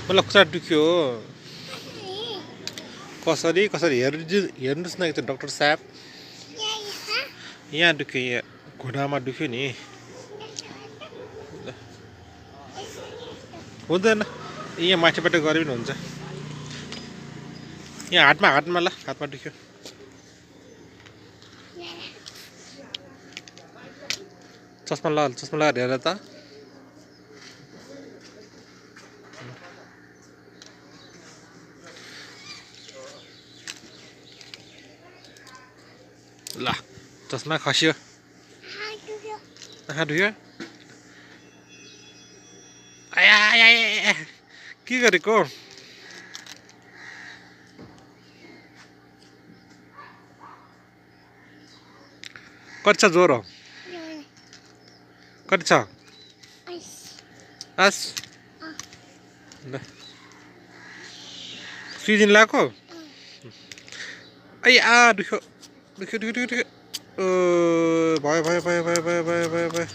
मलाई खुट्टा दुख्यो कसरी कसरी हेर्नुहोस् न एकचोटि डाक्टर साहब यहाँ दुख्यो यहाँ घुँडामा दुख्यो नि हुँदैन यहाँ माथिबाट गरे पनि हुन्छ यहाँ हातमा ल हातमा दुख्यो चस्मा लगाएर हेर त ल चस्मा खस्यो आँखा दुख्यो आया के गरेको कति छ ज्वरो कति छ आस ल सुई लगाएको दुख्यो दुख्यो दुख्यो दुख्यो भयो भयो भयो भयो भयो भयो भयो भयो